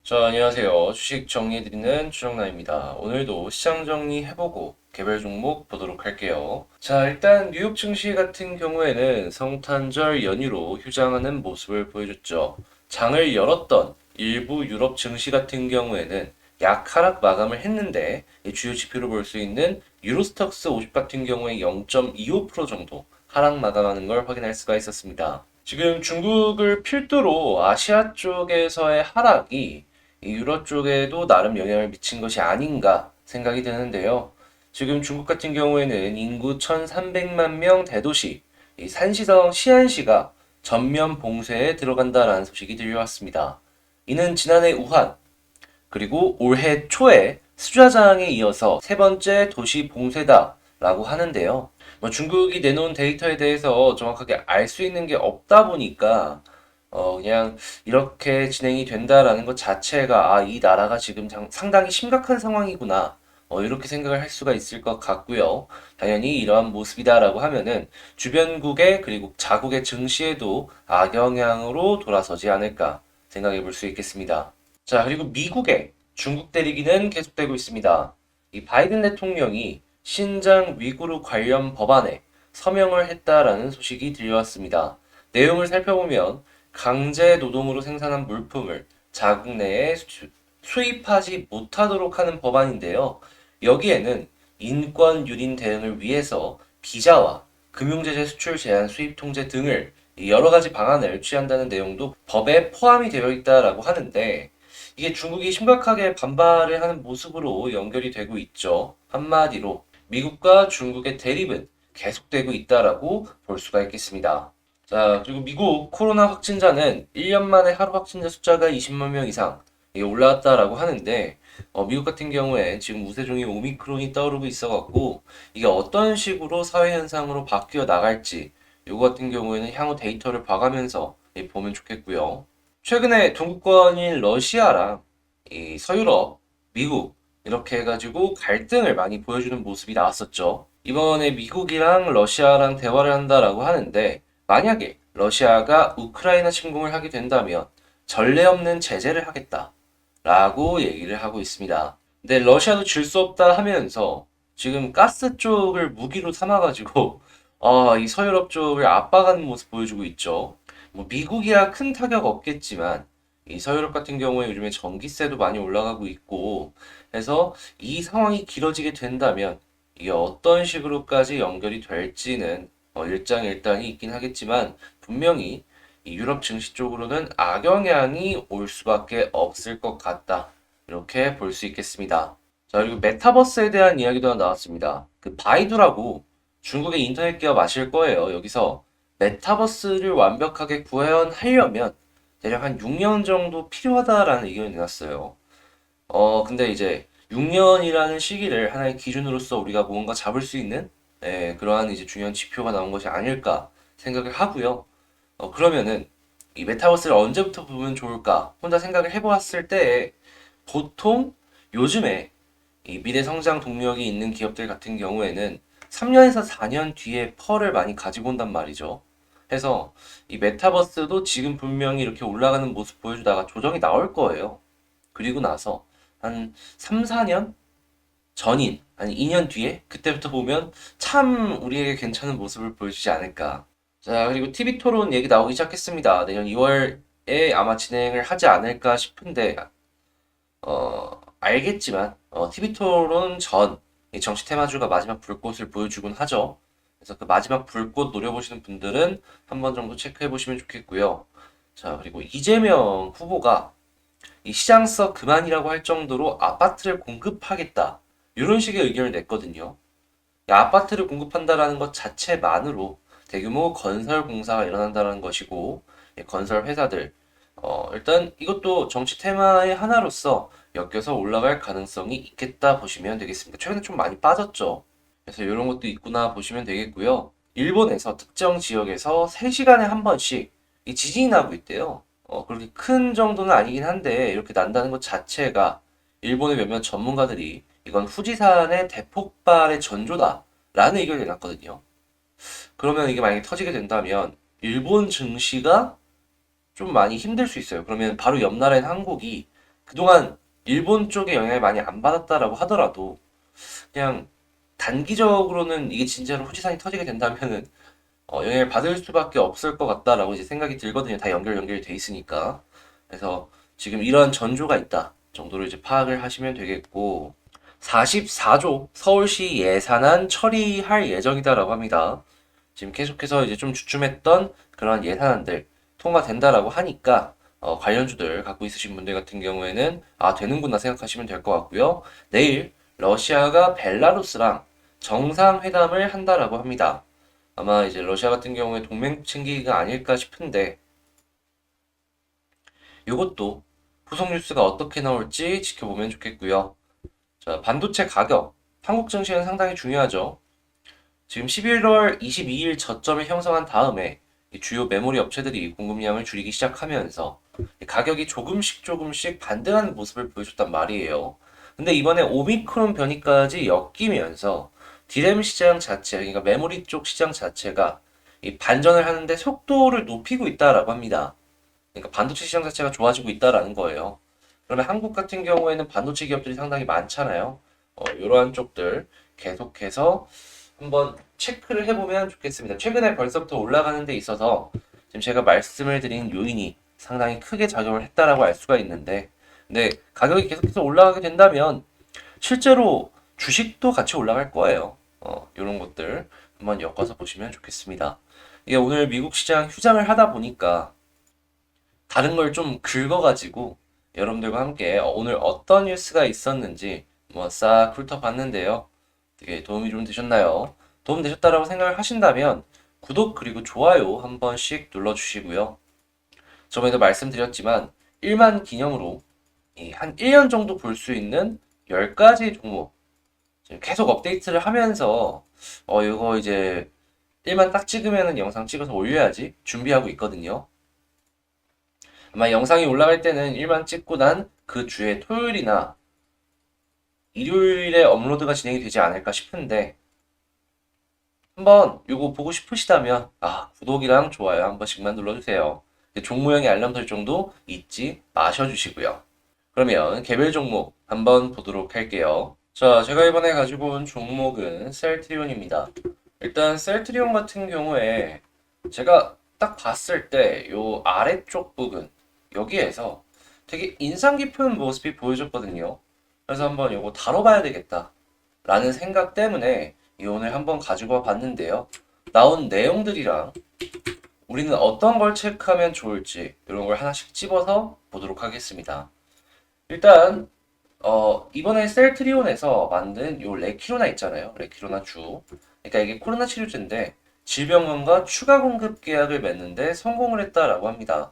자, 안녕하세요. 주식 정리해드리는 추정남입니다. 오늘도 시장 정리해보고 개별 종목 보도록 할게요. 자, 일단 뉴욕 증시 같은 경우에는 성탄절 연휴로 휴장하는 모습을 보여줬죠. 장을 열었던 일부 유럽 증시 같은 경우에는 약하락 마감을 했는데 이 주요 지표로 볼 수 있는 유로스톡스 50 같은 경우에 0.25% 정도 하락 마감하는 걸 확인할 수가 있었습니다. 지금 중국을 필두로 아시아 쪽에서의 하락이 이 유럽 쪽에도 나름 영향을 미친 것이 아닌가 생각이 드는데요. 지금 중국 같은 경우에는 인구 1,300만 명 대도시 이 산시성 시안시가 전면 봉쇄에 들어간다라는 소식이 들려왔습니다. 이는 지난해 우한 그리고 올해 초에 수자장에 이어서 세 번째 도시 봉쇄다라고 하는데요. 뭐 중국이 내놓은 데이터에 대해서 정확하게 알 수 있는 게 없다 보니까 그냥 이렇게 진행이 된다라는 것 자체가 이 나라가 지금 상당히 심각한 상황이구나. 이렇게 생각을 할 수가 있을 것 같고요. 당연히 이러한 모습이다라고 하면은 주변국의 그리고 자국의 증시에도 악영향으로 돌아서지 않을까 생각해 볼 수 있겠습니다. 자, 그리고 미국의 중국 대리기는 계속되고 있습니다. 이 바이든 대통령이 신장 위구르 관련 법안에 서명을 했다라는 소식이 들려왔습니다. 내용을 살펴보면 강제 노동으로 생산한 물품을 자국 내에 수입하지 못하도록 하는 법안인데요. 여기에는 인권 유린 대응을 위해서 비자와 금융제재 수출 제한 수입 통제 등을 여러 가지 방안을 취한다는 내용도 법에 포함이 되어 있다라고 하는데 이게 중국이 심각하게 반발을 하는 모습으로 연결이 되고 있죠. 한마디로 미국과 중국의 대립은 계속되고 있다라고 볼 수가 있겠습니다. 자, 그리고 미국 코로나 확진자는 1년 만에 하루 확진자 숫자가 20만 명 이상 올라왔다라고 하는데 미국 같은 경우에 지금 우세종이 오미크론이 떠오르고 있어갖고 이게 어떤 식으로 사회 현상으로 바뀌어 나갈지 이거 같은 경우에는 향후 데이터를 봐가면서 보면 좋겠고요. 최근에 동구권인 러시아랑 이 서유럽, 미국 이렇게 해가지고 갈등을 많이 보여주는 모습이 나왔었죠. 이번에 미국이랑 러시아랑 대화를 한다라고 하는데 만약에 러시아가 우크라이나 침공을 하게 된다면 전례 없는 제재를 하겠다라고 얘기를 하고 있습니다. 근데 러시아도 질 수 없다 하면서 지금 가스 쪽을 무기로 삼아가지고 이 서유럽 쪽을 압박하는 모습 보여주고 있죠. 뭐 미국이야 큰 타격 없겠지만 이 서유럽 같은 경우에 요즘에 전기세도 많이 올라가고 있고 해서 이 상황이 길어지게 된다면 이게 어떤 식으로까지 연결이 될지는 일장일단이 있긴 하겠지만 분명히 이 유럽 증시 쪽으로는 악영향이 올 수밖에 없을 것 같다. 이렇게 볼 수 있겠습니다. 자, 그리고 메타버스에 대한 이야기도 나왔습니다. 그 바이두라고 중국의 인터넷 기업 아실 거예요. 여기서 메타버스를 완벽하게 구현하려면 대략 한 6년 정도 필요하다라는 의견을 내놨어요. 근데 이제 6년이라는 시기를 하나의 기준으로서 우리가 뭔가 잡을 수 있는 그러한 이제 중요한 지표가 나온 것이 아닐까 생각을 하고요. 그러면은 이 메타버스를 언제부터 보면 좋을까? 혼자 생각을 해보았을 때 보통 요즘에 이 미래 성장 동력이 있는 기업들 같은 경우에는 3년에서 4년 뒤에 펄을 많이 가지고 온단 말이죠. 해서 이 메타버스도 지금 분명히 이렇게 올라가는 모습 보여주다가 조정이 나올 거예요. 그리고 나서 한 3, 4년 전인, 아니 2년 뒤에 그때부터 보면 참 우리에게 괜찮은 모습을 보여주지 않을까. 자, 그리고 TV 토론 얘기 나오기 시작했습니다. 내년 2월에 아마 진행을 하지 않을까 싶은데 알겠지만 TV 토론 전 이 정치 테마주가 마지막 불꽃을 보여주곤 하죠. 그래서 그 마지막 불꽃 노려보시는 분들은 한 번 정도 체크해 보시면 좋겠고요. 자, 그리고 이재명 후보가 이 시장서 그만이라고 할 정도로 아파트를 공급하겠다. 이런 식의 의견을 냈거든요. 이 아파트를 공급한다라는 것 자체만으로 대규모 건설 공사가 일어난다는 것이고, 건설 회사들, 일단 이것도 정치 테마의 하나로서 엮여서 올라갈 가능성이 있겠다 보시면 되겠습니다. 최근에 좀 많이 빠졌죠. 그래서 이런 것도 있구나 보시면 되겠고요. 일본에서 특정 지역에서 3시간에 한 번씩 이 지진이 나고 있대요. 그렇게 큰 정도는 아니긴 한데 이렇게 난다는 것 자체가 일본의 몇몇 전문가들이 이건 후지산의 대폭발의 전조다라는 의견을 내놨거든요. 그러면 이게 만약에 터지게 된다면 일본 증시가 좀 많이 힘들 수 있어요. 그러면 바로 옆 나라인 한국이 그동안 일본 쪽에 영향을 많이 안 받았다라고 하더라도 그냥 단기적으로는 이게 진짜로 후지산이 터지게 된다면은 영향을 받을 수밖에 없을 것 같다라고 이제 생각이 들거든요. 다 연결이 돼 있으니까. 그래서 지금 이러한 전조가 있다 정도로 이제 파악을 하시면 되겠고, 44조 서울시 예산안 처리할 예정이다라고 합니다. 지금 계속해서 이제 좀 주춤했던 그런 예산안들 통과된다라고 하니까 관련주들 갖고 있으신 분들 같은 경우에는 아 되는구나 생각하시면 될 것 같고요. 내일 러시아가 벨라루스랑 정상회담을 한다라고 합니다. 아마 이제 러시아 같은 경우에 동맹 챙기기가 아닐까 싶은데 이것도 후속 뉴스가 어떻게 나올지 지켜보면 좋겠고요. 자, 반도체 가격, 한국 증시는 상당히 중요하죠. 지금 11월 22일 저점을 형성한 다음에 주요 메모리 업체들이 공급량을 줄이기 시작하면서 가격이 조금씩 반등하는 모습을 보여줬단 말이에요. 근데 이번에 오미크론 변이까지 엮이면서 디램 시장 자체, 그러니까 메모리 쪽 시장 자체가 이 반전을 하는데 속도를 높이고 있다라고 합니다. 그러니까 반도체 시장 자체가 좋아지고 있다라는 거예요. 그러면 한국 같은 경우에는 반도체 기업들이 상당히 많잖아요. 이러한 쪽들 계속해서 한번 체크를 해보면 좋겠습니다. 최근에 벌써부터 올라가는 데 있어서 지금 제가 말씀을 드린 요인이 상당히 크게 작용을 했다라고 알 수가 있는데, 근데 가격이 계속해서 올라가게 된다면 실제로 주식도 같이 올라갈 거예요. 이런 것들 한번 엮어서 보시면 좋겠습니다. 이게 오늘 미국 시장 휴장을 하다 보니까 다른 걸 좀 긁어가지고 여러분들과 함께 오늘 어떤 뉴스가 있었는지 뭐 싹 훑어봤는데요. 되게 도움이 좀 되셨나요? 도움 되셨다라고 생각을 하신다면 구독 그리고 좋아요 한 번씩 눌러주시고요. 저번에도 말씀드렸지만 1만 기념으로 한 1년 정도 볼 수 있는 10가지 종목 지금 계속 업데이트를 하면서 이거 이제 1만 딱 찍으면은 영상 찍어서 올려야지 준비하고 있거든요. 아마 영상이 올라갈 때는 1만 찍고 난 그 주에 토요일이나 일요일에 업로드가 진행이 되지 않을까 싶은데 한번 요거 보고 싶으시다면 구독이랑 좋아요 한 번씩만 눌러주세요. 종모형의 알람 설정도 잊지 마셔주시고요. 그러면 개별 종목 한번 보도록 할게요. 자, 제가 이번에 가지고 온 종목은 셀트리온입니다. 일단 셀트리온 같은 경우에 제가 딱 봤을 때 요 아래쪽 부분 여기에서 되게 인상 깊은 모습이 보여졌거든요. 그래서 한번 요거 다뤄봐야 되겠다 라는 생각 때문에 이 오늘 한번 가지고 와 봤는데요. 나온 내용들이랑 우리는 어떤 걸 체크하면 좋을지 이런 걸 하나씩 집어서 보도록 하겠습니다. 일단 이번에 셀트리온에서 만든 요 레키로나 있잖아요. 레키로나 주. 그러니까 이게 코로나 치료제인데 질병원과 추가 공급 계약을 맺는데 성공을 했다라고 합니다.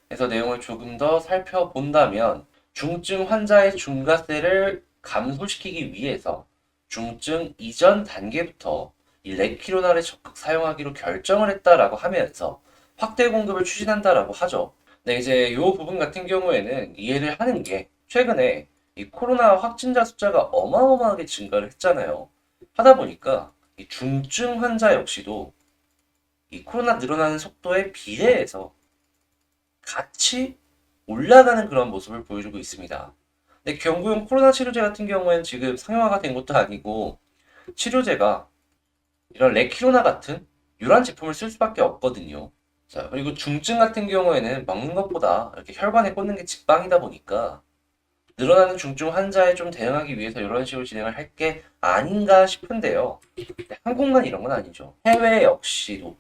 그래서 내용을 조금 더 살펴본다면 중증 환자의 중과세를 감소시키기 위해서 중증 이전 단계부터 이 레키로나를 적극 사용하기로 결정을 했다라고 하면서 확대 공급을 추진한다라고 하죠. 네, 이제 이 부분 같은 경우에는 이해를 하는 게 최근에 이 코로나 확진자 숫자가 어마어마하게 증가를 했잖아요. 하다 보니까 이 중증 환자 역시도 이 코로나 늘어나는 속도에 비례해서 같이 올라가는 그런 모습을 보여주고 있습니다. 근데 경구용 코로나 치료제 같은 경우에는 지금 상용화가 된 것도 아니고 치료제가 이런 레키로나 같은 유란 제품을 쓸 수밖에 없거든요. 자, 그리고 중증 같은 경우에는 먹는 것보다 이렇게 혈관에 꽂는 게 직방이다 보니까 늘어나는 중증 환자에 좀 대응하기 위해서 이런 식으로 진행을 할 게 아닌가 싶은데요. 한국만 이런 건 아니죠. 해외 역시도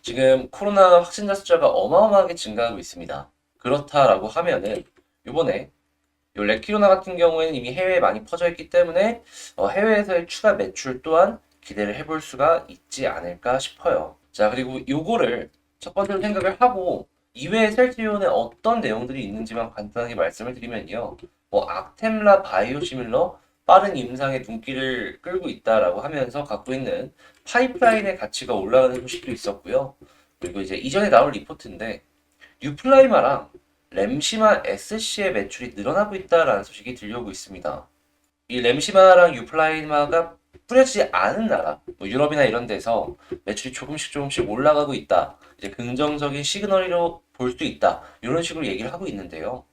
지금 코로나 확진자 숫자가 어마어마하게 증가하고 있습니다. 그렇다라고 하면은 이번에 요 레키로나 같은 경우에는 이미 해외에 많이 퍼져 있기 때문에 해외에서의 추가 매출 또한 기대를 해볼 수가 있지 않을까 싶어요. 자, 그리고 요거를 첫 번째로 생각을 하고 이외에 셀트리온에 어떤 내용들이 있는지만 간단하게 말씀을 드리면요. 뭐 악템라 바이오시밀러 빠른 임상의 눈길을 끌고 있다라고 하면서 갖고 있는 파이프라인의 가치가 올라가는 소식도 있었고요. 그리고 이제 이전에 나올 리포트인데 유플라이마랑 램시마 SC의 매출이 늘어나고 있다라는 소식이 들려오고 있습니다. 이 램시마랑 유플라이마가 뿌려지지 않은 나라, 뭐 유럽이나 이런 데서 매출이 조금씩 올라가고 있다. 이제 긍정적인 시그널로 볼 수 있다. 이런 식으로 얘기를 하고 있는데요.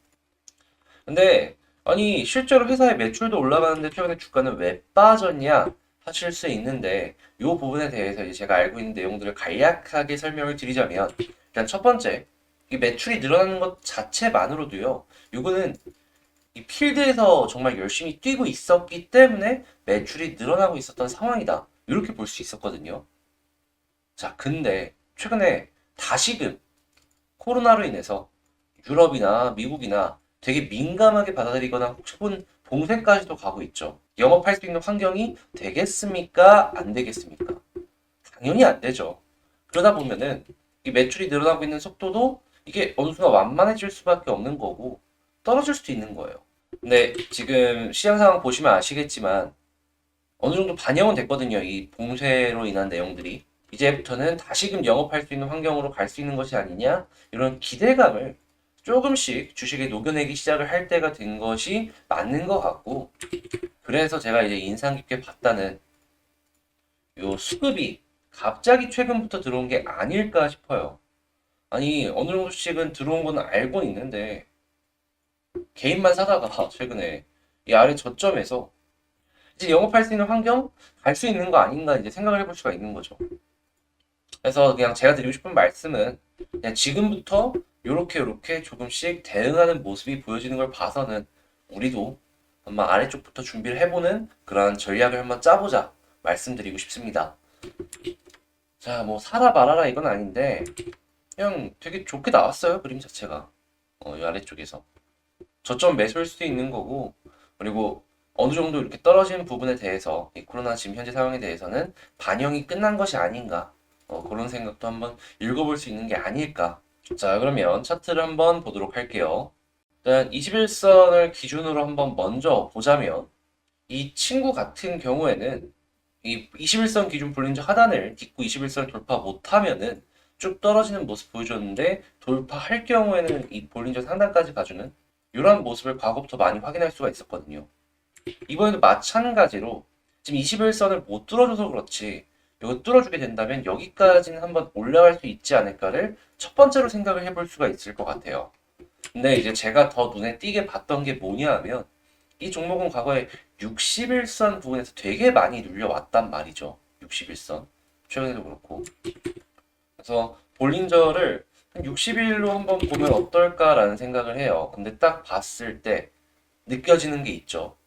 근데 아니 실제로 회사의 매출도 올라가는데 최근에 주가는 왜 빠졌냐 하실 수 있는데 이 부분에 대해서 이제 제가 알고 있는 내용들을 간략하게 설명을 드리자면 일단 첫 번째 이 매출이 늘어나는 것 자체만으로도요. 이거는 이 필드에서 정말 열심히 뛰고 있었기 때문에 매출이 늘어나고 있었던 상황이다. 이렇게 볼 수 있었거든요. 자, 근데 최근에 다시금 코로나로 인해서 유럽이나 미국이나 되게 민감하게 받아들이거나 혹은 봉쇄까지도 가고 있죠. 영업할 수 있는 환경이 되겠습니까? 안 되겠습니까? 당연히 안 되죠. 그러다 보면은 이 매출이 늘어나고 있는 속도도 이게 어느 순간 완만해질 수밖에 없는 거고 떨어질 수도 있는 거예요. 근데 지금 시장 상황 보시면 아시겠지만 어느 정도 반영은 됐거든요. 이 봉쇄로 인한 내용들이. 이제부터는 다시금 영업할 수 있는 환경으로 갈 수 있는 것이 아니냐 이런 기대감을 조금씩 주식에 녹여내기 시작을 할 때가 된 것이 맞는 것 같고 그래서 제가 이제 인상 깊게 봤다는 요 수급이 갑자기 최근부터 들어온 게 아닐까 싶어요. 아니 어느 정도씩은 들어온 건 알고 있는데 개인만 사다가 최근에 이 아래 저점에서 이제 영업할 수 있는 환경 갈 수 있는 거 아닌가 이제 생각을 해볼 수가 있는 거죠. 그래서 그냥 제가 드리고 싶은 말씀은 그냥 지금부터 요렇게 조금씩 대응하는 모습이 보여지는 걸 봐서는 우리도 한번 아래쪽부터 준비를 해보는 그러한 전략을 한번 짜보자 말씀드리고 싶습니다. 자, 뭐 사라 말아라 이건 아닌데 그냥 되게 좋게 나왔어요 그림 자체가 이 아래쪽에서 저점 매수일 수도 있는 거고 그리고 어느 정도 이렇게 떨어지는 부분에 대해서 이 코로나 지금 현재 상황에 대해서는 반영이 끝난 것이 아닌가 그런 생각도 한번 읽어볼 수 있는 게 아닐까. 자, 그러면 차트를 한번 보도록 할게요. 일단 21선을 기준으로 한번 먼저 보자면 이 친구 같은 경우에는 이 21선 기준 볼린저 하단을 딛고 21선을 돌파 못하면은 쭉 떨어지는 모습 보여줬는데 돌파할 경우에는 이 볼린저 상단까지 가주는 이런 모습을 과거부터 많이 확인할 수가 있었거든요. 이번에도 마찬가지로 지금 21선을 못 뚫어줘서 그렇지 이거 뚫어주게 된다면 여기까지는 한번 올라갈 수 있지 않을까를 첫 번째로 생각을 해볼 수가 있을 것 같아요. 근데 이제 제가 더 눈에 띄게 봤던 게 뭐냐 하면 이 종목은 과거에 61선 부분에서 되게 많이 눌려왔단 말이죠. 61선. 최근에도 그렇고. 그래서 볼린저를 한 60일로 한번 보면 어떨까라는 생각을 해요. 근데 딱 봤을 때 느껴지는 게 있죠.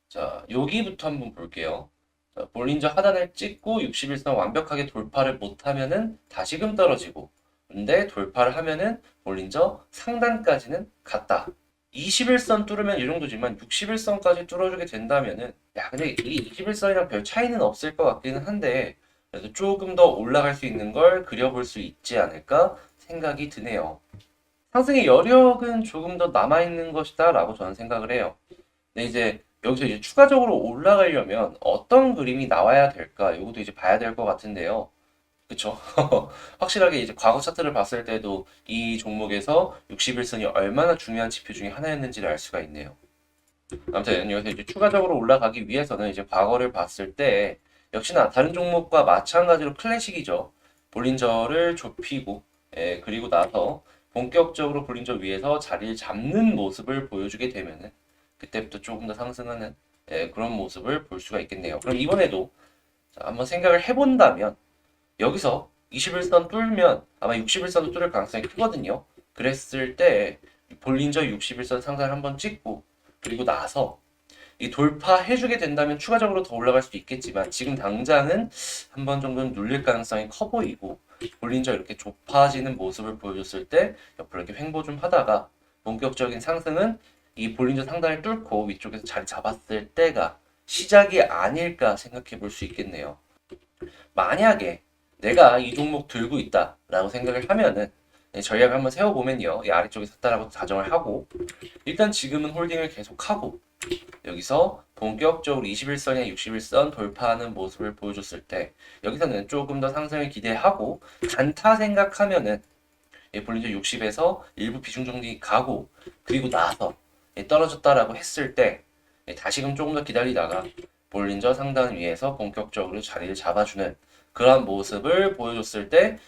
자, 여기부터 한번 볼게요. 자, 볼린저 하단을 찍고 61선 완벽하게 돌파를 못하면은 다시금 떨어지고 근데 돌파를 하면은 볼린저 상단까지는 갔다. 21선 뚫으면 이 정도지만 61선까지 뚫어주게 된다면은 야 근데 이 21선이랑 별 차이는 없을 것 같기는 한데 그래도 조금 더 올라갈 수 있는 걸 그려볼 수 있지 않을까 생각이 드네요. 상승의 여력은 조금 더 남아있는 것이다 라고 저는 생각을 해요. 근데 이제 여기서 이제 추가적으로 올라가려면 어떤 그림이 나와야 될까 이것도 이제 봐야 될 것 같은데요. 그쵸? 확실하게 이제 과거 차트를 봤을 때도 이 종목에서 61선이 얼마나 중요한 지표 중에 하나였는지를 알 수가 있네요. 아무튼 여기서 이제 추가적으로 올라가기 위해서는 이제 과거를 봤을 때 역시나 다른 종목과 마찬가지로 클래식이죠. 볼린저를 좁히고 그리고 나서 본격적으로 볼린저 위에서 자리를 잡는 모습을 보여주게 되면은 그때부터 조금 더 상승하는 그런 모습을 볼 수가 있겠네요. 그럼 이번에도 자, 한번 생각을 해본다면 여기서 21선 뚫면 아마 61선도 뚫을 가능성이 크거든요. 그랬을 때 볼린저 61선 상단을 한번 찍고 그리고 나서 이 돌파해주게 된다면 추가적으로 더 올라갈 수도 있겠지만 지금 당장은 한 번 정도는 눌릴 가능성이 커 보이고 볼린저 이렇게 좁아지는 모습을 보여줬을 때 옆으로 이렇게 횡보 좀 하다가 본격적인 상승은 이 볼린저 상단을 뚫고 위쪽에서 자리 잡았을 때가 시작이 아닐까 생각해 볼 수 있겠네요. 만약에 내가 이 종목 들고 있다라고 생각을 하면은 전략을 한번 세워보면요. 이 아래쪽에 샀다라고 가정을 하고 일단 지금은 홀딩을 계속하고 여기서 본격적으로 21선이나 61선 돌파하는 모습을 보여줬을 때 여기서는 조금 더 상승을 기대하고 단타 생각하면은 볼린저 60에서 일부 비중 정리 가고 그리고 나서 떨어졌다라고 했을 때 다시금 조금 더 기다리다가 볼린저 상단 위에서 본격적으로 자리를 잡아주는 그런 모습을 보여줬을 때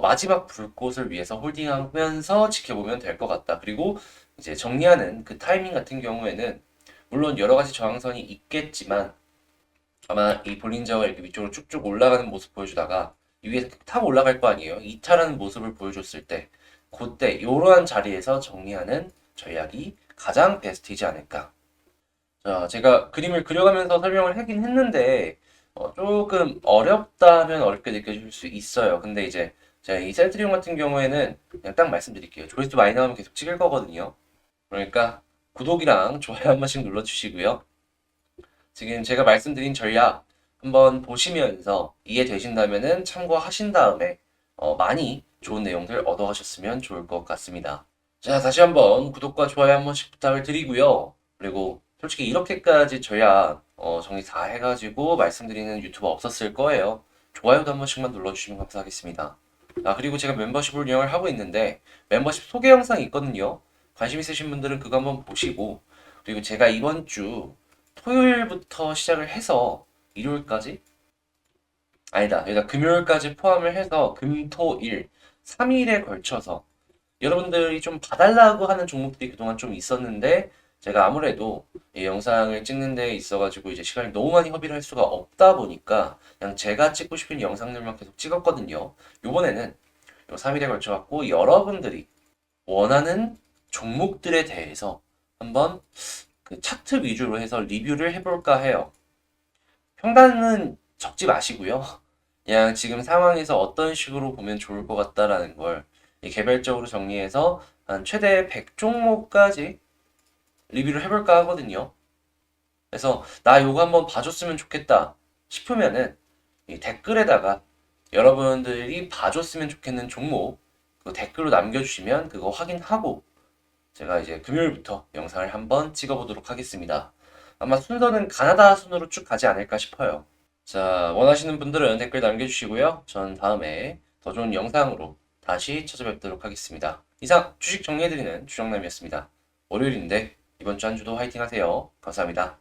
마지막 불꽃을 위해서 홀딩하면서 지켜보면 될 것 같다. 그리고 이제 정리하는 그 타이밍 같은 경우에는 물론 여러 가지 저항선이 있겠지만 아마 이 볼린저가 이렇게 위쪽으로 쭉쭉 올라가는 모습 보여주다가 이 위에서 탁 올라갈 거 아니에요. 이탈하는 모습을 보여줬을 때 그때 이러한 자리에서 정리하는 전략이 가장 베스트이지 않을까. 자, 제가 그림을 그려가면서 설명을 하긴 했는데 조금 어렵다면 어렵게 느껴질 수 있어요. 근데 이제 제가 이 셀트리온 같은 경우에는 그냥 딱 말씀드릴게요. 조회수 많이 나오면 계속 찍을 거거든요. 그러니까 구독이랑 좋아요 한 번씩 눌러주시고요. 지금 제가 말씀드린 전략 한번 보시면서 이해되신다면은 참고하신 다음에 많이 좋은 내용들 얻어가셨으면 좋을 것 같습니다. 자, 다시 한번 구독과 좋아요 한 번씩 부탁을 드리고요. 그리고 솔직히 이렇게까지 전략 정리 다 해가지고 말씀드리는 유튜버 없었을 거예요. 좋아요도 한 번씩만 눌러주시면 감사하겠습니다. 아, 그리고 제가 멤버십을 운영을 하고 있는데 멤버십 소개 영상이 있거든요. 관심 있으신 분들은 그거 한번 보시고 그리고 제가 이번 주 토요일부터 시작을 해서 일요일까지? 아니다. 여기다 금요일까지 포함을 해서 금, 토, 일 3일에 걸쳐서 여러분들이 좀 봐달라고 하는 종목들이 그동안 좀 있었는데 제가 아무래도 이 영상을 찍는 데 있어가지고 이제 시간이 너무 많이 허비를 할 수가 없다 보니까 그냥 제가 찍고 싶은 영상들만 계속 찍었거든요. 요번에는 요 3일에 걸쳐갖고 여러분들이 원하는 종목들에 대해서 한번 그 차트 위주로 해서 리뷰를 해볼까 해요. 평단은 적지 마시고요. 그냥 지금 상황에서 어떤 식으로 보면 좋을 것 같다라는 걸 개별적으로 정리해서 한 최대 100종목까지 리뷰를 해볼까 하거든요. 그래서 나 요거 한번 봐줬으면 좋겠다 싶으면은 이 댓글에다가 여러분들이 봐줬으면 좋겠는 종목 그 댓글로 남겨주시면 그거 확인하고 제가 이제 금요일부터 영상을 한번 찍어보도록 하겠습니다. 아마 순서는 가나다 순으로 쭉 가지 않을까 싶어요. 자, 원하시는 분들은 댓글 남겨주시고요. 전 다음에 더 좋은 영상으로 다시 찾아뵙도록 하겠습니다. 이상 주식 정리해드리는 주정남이었습니다. 월요일인데 이번 주 한 주도 화이팅 하세요. 감사합니다.